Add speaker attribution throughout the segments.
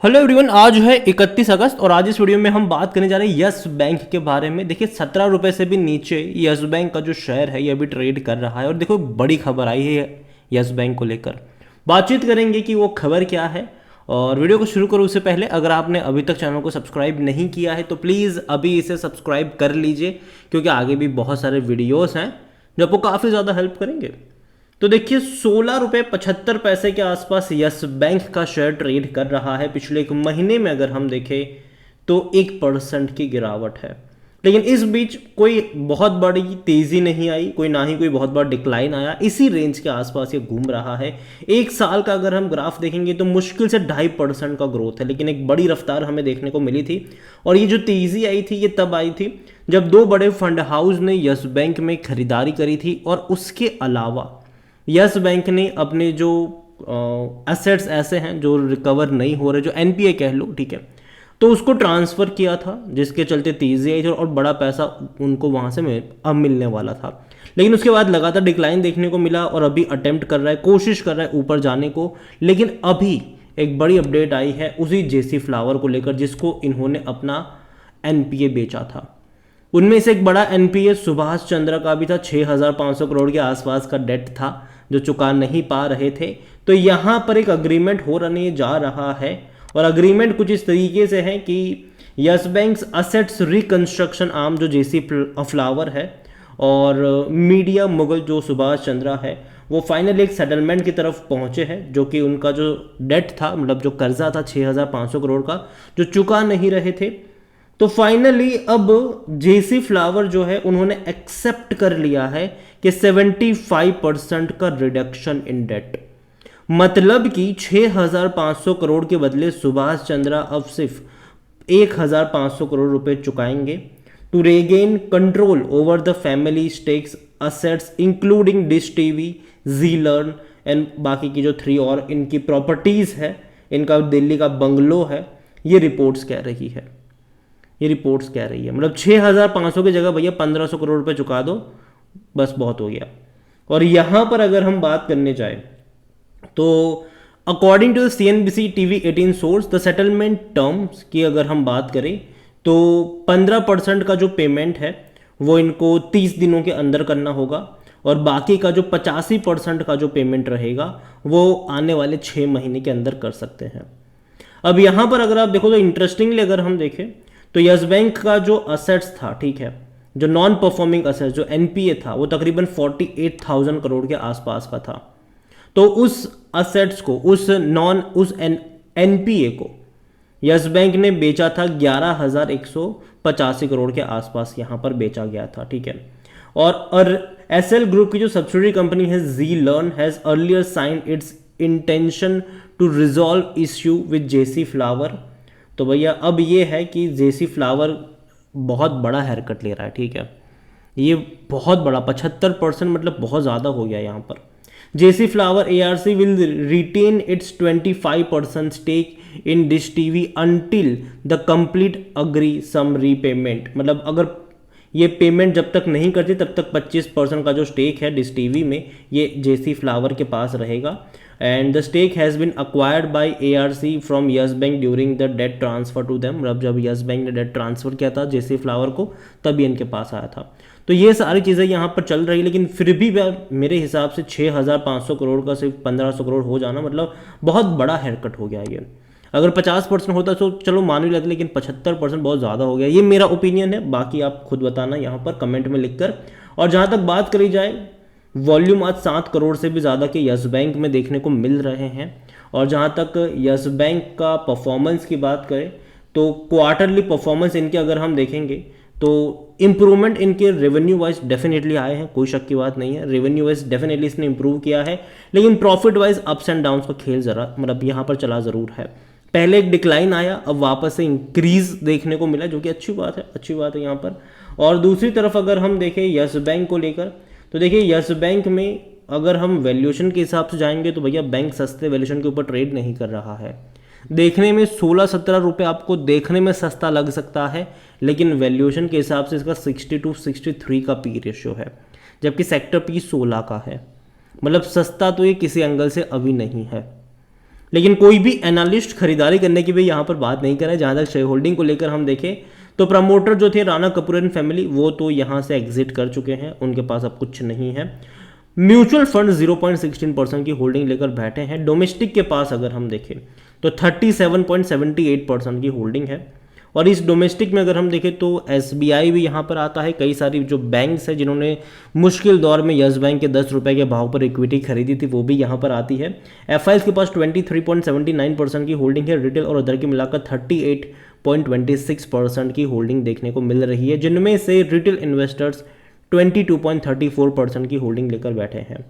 Speaker 1: Hello everyone, आज है 31 अगस्त और आज इस वीडियो में हम बात करने जा रहे हैं यस बैंक के बारे में। देखिए 17 रुपये से भी नीचे यस बैंक का जो शेयर है ये अभी ट्रेड कर रहा है और देखो बड़ी खबर आई है यस बैंक को लेकर। बातचीत करेंगे कि वो खबर क्या है। और वीडियो को शुरू करूँ उससे पहले अगर आपने अभी तक चैनल को सब्सक्राइब नहीं किया है तो प्लीज़ अभी इसे सब्सक्राइब कर लीजिए, क्योंकि आगे भी बहुत सारे वीडियोज़ हैं जो आपको काफ़ी ज़्यादा हेल्प करेंगे। तो देखिए 16 रुपये 75 पैसे के आसपास यस बैंक का शेयर ट्रेड कर रहा है। पिछले एक महीने में अगर हम देखें तो 1% की गिरावट है, लेकिन इस बीच कोई बहुत बड़ी तेजी नहीं आई, कोई ना ही कोई बहुत बड़ा डिक्लाइन आया। इसी रेंज के आसपास ये घूम रहा है। एक साल का अगर हम ग्राफ देखेंगे तो मुश्किल से 2.5% का ग्रोथ है, लेकिन एक बड़ी रफ्तार हमें देखने को मिली थी। और ये जो तेजी आई थी ये तब आई थी जब दो बड़े फंड हाउस ने यस बैंक में खरीदारी करी थी और उसके अलावा यस बैंक ने अपने जो एसेट्स ऐसे हैं जो रिकवर नहीं हो रहे, जो एनपीए कह लो, ठीक है, तो उसको ट्रांसफ़र किया था, जिसके चलते तेज़ी आई थी और बड़ा पैसा उनको वहाँ से अब मिलने वाला था। लेकिन उसके बाद लगातार डिक्लाइन देखने को मिला और अभी अटेम्प्ट कर रहा है, कोशिश कर रहा है ऊपर जाने को। लेकिन अभी एक बड़ी अपडेट आई है उसी जेसी फ्लावर को लेकर, जिसको इन्होंने अपना एनपीए बेचा था। उनमें से एक बड़ा एनपीए सुभाष चंद्रा का भी था। 6,500 करोड़ के आसपास का डेट था जो चुका नहीं पा रहे थे। तो यहाँ पर एक अग्रीमेंट होने जा रहा है और अग्रीमेंट कुछ इस तरीके से है कि yes banks assets reconstruction arm जो जेसी फ्लावर है और मीडिया मुगल जो सुभाष चंद्रा है, वो फाइनली एक सेटलमेंट की तरफ पहुंचे हैं, जो कि उनका जो डेट था, मतलब जो कर्जा था 6,500 करोड़ का, जो चुका नहीं रहे थे। तो फाइनली अब जेसी फ्लावर जो है उन्होंने एक्सेप्ट कर लिया है कि 75% का रिडक्शन इन डेट, मतलब कि 6,500 करोड़ के बदले सुभाष चंद्रा अब सिर्फ 1,500 करोड़ रुपए चुकाएंगे to regain control over the family stakes assets including Dish TV, Zee Learn and बाकी की जो 3 और इनकी प्रॉपर्टीज है, इनका दिल्ली का बंगलो है। ये रिपोर्ट्स कह रही है, मतलब 6,500 की जगह भैया 1,500 करोड़ रुपए चुका दो, बस बहुत हो गया। और यहां पर अगर हम बात करने जाए तो according to the CNBC TV 18 source, the settlement terms की अगर हम बात करें तो 15% का जो पेमेंट है वो इनको 30 दिनों के अंदर करना होगा और बाकी का जो 85% का जो पेमेंट रहेगा वो आने वाले 6 महीने के अंदर कर सकते हैं। अब यहाँ पर अगर आप देखो तो इंटरेस्टिंगली अगर हम देखें तो यस बैंक का जो असेट्स था, ठीक है, जो नॉन परफॉर्मिंग असेट्स जो एनपीए था, वो तकरीबन 48,000 करोड़ के आसपास का था। तो उस असेट्स को, उस एनपीए को यस बैंक ने बेचा था 11,185 करोड़ के आसपास, यहां पर बेचा गया था, ठीक है। और एसएल ग्रुप की जो सब्सिडरी कंपनी है Zee Learn has earlier signed its intention to resolve issue with JC flower. तो भैया अब ये है कि जेसी फ्लावर बहुत बड़ा हेयरकट ले रहा है, ठीक है, ये बहुत बड़ा 75%, मतलब बहुत ज़्यादा हो गया यहाँ पर। JC flower ARC will retain its 25% stake in Dish TV until the complete agreed sum repayment, मतलब अगर ये पेमेंट जब तक नहीं करती तब तक 25% का जो स्टेक है डिश टीवी में ये जेसी फ्लावर के पास रहेगा। And the stake has been acquired by ARC from Yes Bank during the debt transfer to them, मतलब जब यस बैंक ने डेट ट्रांसफर किया था जेसी फ्लावर को तभी इनके पास आया था। तो ये सारी चीज़ें यहाँ पर चल रही, लेकिन फिर भी मेरे हिसाब से 6,500 करोड़ का सिर्फ 1,500 करोड़ हो जाना मतलब बहुत बड़ा हेयरकट हो गया ये। अगर 50% होता तो चलो मान भी लेते, लेकिन 75% बहुत ज़्यादा हो गया। ये मेरा ओपिनियन है, बाकी आप खुद बताना यहाँ पर कमेंट में लिखकर। और जहाँ तक बात करी जाए, वॉल्यूम आज 7 करोड़ से भी ज़्यादा के यस बैंक में देखने को मिल रहे हैं। और जहाँ तक यस बैंक का परफॉर्मेंस की बात करें तो क्वार्टरली परफॉर्मेंस इनके अगर हम देखेंगे तो इम्प्रूवमेंट इनके रेवेन्यू वाइज डेफिनेटली आए हैं, कोई शक की बात नहीं है। रेवेन्यू वाइज डेफिनेटली इसने इंप्रूव किया है, लेकिन profit wise ups and downs का खेल जरा मतलब यहाँ पर चला ज़रूर है। पहले एक डिक्लाइन आया, अब वापस से इंक्रीज देखने को मिला, जो कि अच्छी बात है यहाँ पर। और दूसरी तरफ अगर हम देखें यस बैंक को लेकर तो देखिए यस बैंक में अगर हम वैल्यूएशन के हिसाब से जाएंगे तो भैया बैंक सस्ते वैल्यूएशन के ऊपर ट्रेड नहीं कर रहा है। देखने में 16-17 रुपये आपको देखने में सस्ता लग सकता है, लेकिन वैल्यूएशन के हिसाब से इसका 62-63 का पी रेशियो है, जबकि सेक्टर पी 16 का है। मतलब सस्ता तो ये किसी एंगल से अभी नहीं है। लेकिन कोई भी एनालिस्ट खरीदारी करने की भी यहाँ पर बात नहीं कर रहा है। जहाँ तक शेयर होल्डिंग को लेकर हम देखें तो प्रमोटर जो थे राणा कपूर एंड फैमिली, वो तो यहाँ से एग्जिट कर चुके हैं, उनके पास अब कुछ नहीं है। म्यूचुअल फंड 0.16% की होल्डिंग लेकर बैठे हैं। डोमेस्टिक के पास अगर हम देखें तो 37.78% की होल्डिंग है। और इस डोमेस्टिक में अगर हम देखें तो एसबीआई भी यहाँ पर आता है। कई सारी जो बैंक्स है जिन्होंने मुश्किल दौर में यस बैंक के 10 रुपये के भाव पर इक्विटी खरीदी थी, वो भी यहाँ पर आती है। एफआईएस के पास 23.79% की होल्डिंग है। रिटेल और अदर की मिलाकर 38.26% की होल्डिंग देखने को मिल रही है, जिनमें से रिटेल इन्वेस्टर्स 22.34% की होल्डिंग लेकर बैठे हैं।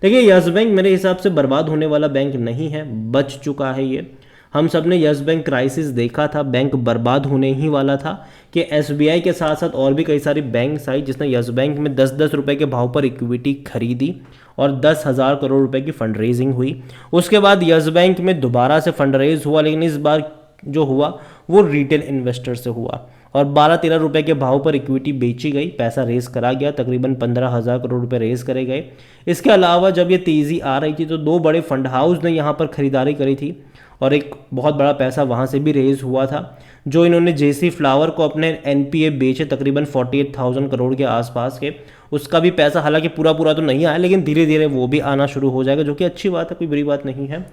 Speaker 1: देखिए यस बैंक मेरे हिसाब से बर्बाद होने वाला बैंक नहीं है, बच चुका है ये। हम सब ने यस बैंक क्राइसिस देखा था, बैंक बर्बाद होने ही वाला था कि एसबीआई के साथ साथ और भी कई सारी बैंक्स आई जिसने यस बैंक में 10-10 रुपए के भाव पर इक्विटी खरीदी और 10,000 करोड़ रुपए की फंड रेजिंग हुई। उसके बाद यस बैंक में दोबारा से फंड रेज हुआ, लेकिन इस बार जो हुआ वो रिटेल इन्वेस्टर से हुआ और 12-13 रुपए के भाव पर इक्विटी बेची गई, पैसा रेस करा गया, तकरीबन 15,000 करोड़ रुपए रेस करे गए। इसके अलावा जब ये तेज़ी आ रही थी तो दो बड़े फंड हाउस ने यहाँ पर खरीदारी करी थी और एक बहुत बड़ा पैसा वहाँ से भी रेज हुआ था। जो इन्होंने जेसी फ्लावर को अपने एनपीए बेचे तकरीबन 48,000 करोड़ के आसपास के, उसका भी पैसा हालांकि पूरा पूरा तो नहीं आया, लेकिन धीरे धीरे वो भी आना शुरू हो जाएगा, जो कि अच्छी बात है, कोई बुरी बात नहीं है।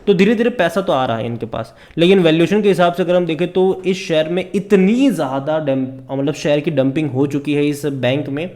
Speaker 1: तो धीरे धीरे पैसा तो आ रहा है इनके पास, लेकिन वैल्यूएशन के हिसाब से अगर हम देखें तो इस शेयर में इतनी ज़्यादा मतलब शेयर की डंपिंग हो चुकी है इस बैंक में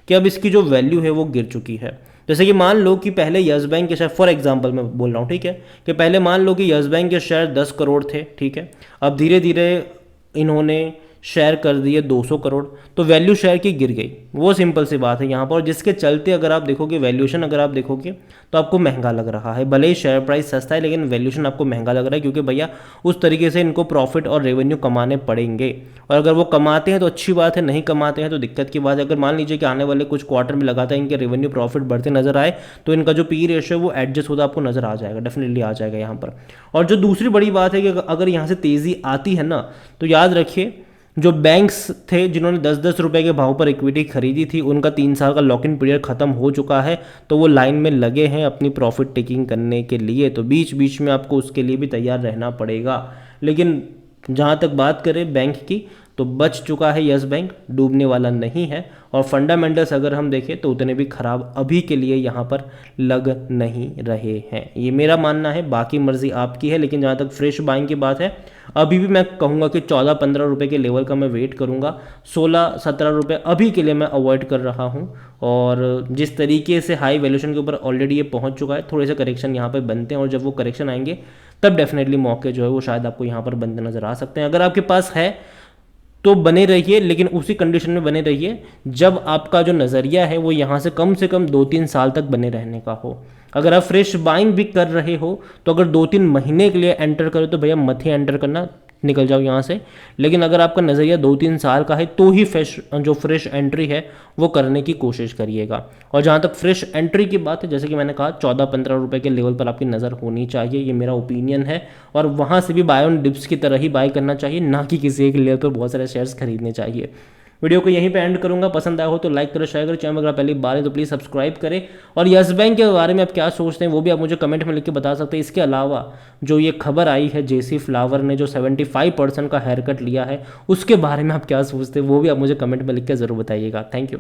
Speaker 1: कि अब इसकी जो वैल्यू है वो गिर चुकी है। जैसे कि मान लो कि पहले यस बैंक के शेयर, फॉर एग्जांपल मैं बोल रहा हूँ, ठीक है, कि पहले मान लो कि यस बैंक के शेयर 10 करोड़ थे, ठीक है, अब धीरे धीरे इन्होंने शेयर कर दिए 200 करोड़, तो वैल्यू शेयर की गिर गई। वो सिंपल सी बात है यहाँ पर, जिसके चलते अगर आप देखोगे वैल्यूएशन अगर आप देखोगे तो आपको महंगा लग रहा है। भले ही शेयर प्राइस सस्ता है लेकिन वैल्यूएशन आपको महंगा लग रहा है, क्योंकि भैया उस तरीके से इनको प्रॉफिट और रेवेन्यू कमाने पड़ेंगे, और अगर वो कमाते हैं तो अच्छी बात है, नहीं कमाते हैं तो दिक्कत की बात है। अगर मान लीजिए कि आने वाले कुछ क्वार्टर में लगातार इनके रेवेन्यू प्रॉफिट बढ़ते नजर आए तो इनका जो पी रेशियो है वो एडजस्ट होता आपको नजर आ जाएगा, डेफिनेटली आ जाएगा यहाँ पर। और जो दूसरी बड़ी बात है कि अगर यहाँ से तेज़ी आती है ना, तो याद रखिए जो बैंक्स थे जिन्होंने 10-10 रुपए के भाव पर इक्विटी खरीदी थी, उनका 3 साल का लॉक इन पीरियड खत्म हो चुका है, तो वो लाइन में लगे हैं अपनी प्रॉफिट टेकिंग करने के लिए। तो बीच बीच में आपको उसके लिए भी तैयार रहना पड़ेगा। लेकिन जहाँ तक बात करें बैंक की, तो बच चुका है यस बैंक, डूबने वाला नहीं है। और फंडामेंटल्स अगर हम देखें तो उतने भी खराब अभी के लिए यहाँ पर लग नहीं रहे हैं, ये मेरा मानना है, बाकी मर्जी आपकी है। लेकिन जहाँ तक फ्रेश बाइंग की बात है, अभी भी मैं कहूँगा कि 14-15 रुपये के लेवल का मैं वेट करूँगा। 16-17 रुपये अभी के लिए मैं अवॉइड कर रहा हूँ। और जिस तरीके से हाई वैल्यूएशन के ऊपर ऑलरेडी ये पहुँच चुका है, थोड़े से करेक्शन यहाँ पर बनते हैं, और जब वो करेक्शन आएंगे तब डेफिनेटली मौके जो है वो शायद आपको यहाँ पर बनते नज़र आ सकते हैं। अगर आपके पास है तो बने रहिए, लेकिन उसी कंडीशन में बने रहिए जब आपका जो नज़रिया है वो यहाँ से कम 2-3 साल तक बने रहने का हो। अगर आप फ्रेश बाइंग भी कर रहे हो तो अगर 2-3 महीने के लिए एंटर करो तो भैया मत ही एंटर करना, निकल जाओ यहाँ से। लेकिन अगर आपका नज़रिया 2-3 साल का है तो ही फ्रेश एंट्री है वो करने की कोशिश करिएगा। और जहाँ तक फ्रेश एंट्री की बात है, जैसे कि मैंने कहा 14-15 रुपये के लेवल पर आपकी नज़र होनी चाहिए, ये मेरा ओपिनियन है। और वहाँ से भी बाय ऑन डिप्स की तरह ही बाय करना चाहिए, ना कि किसी एक लेवल पर बहुत सारे शेयर्स खरीदने चाहिए। वीडियो को यहीं पे एंड करूंगा, पसंद आया हो तो लाइक करो, शेयर करो, चैनल अगर पहली बार है तो प्लीज़ सब्सक्राइब करें। और यस बैंक के बारे में आप क्या सोचते हैं वो भी आप मुझे कमेंट में लिख के बता सकते हैं। इसके अलावा जो ये खबर आई है जेसी फ्लावर ने जो 75% का हेयर कट लिया है, उसके बारे में आप क्या सोचते हैं वो भी आप मुझे कमेंट में लिख के ज़रूर बताइएगा। Thank you.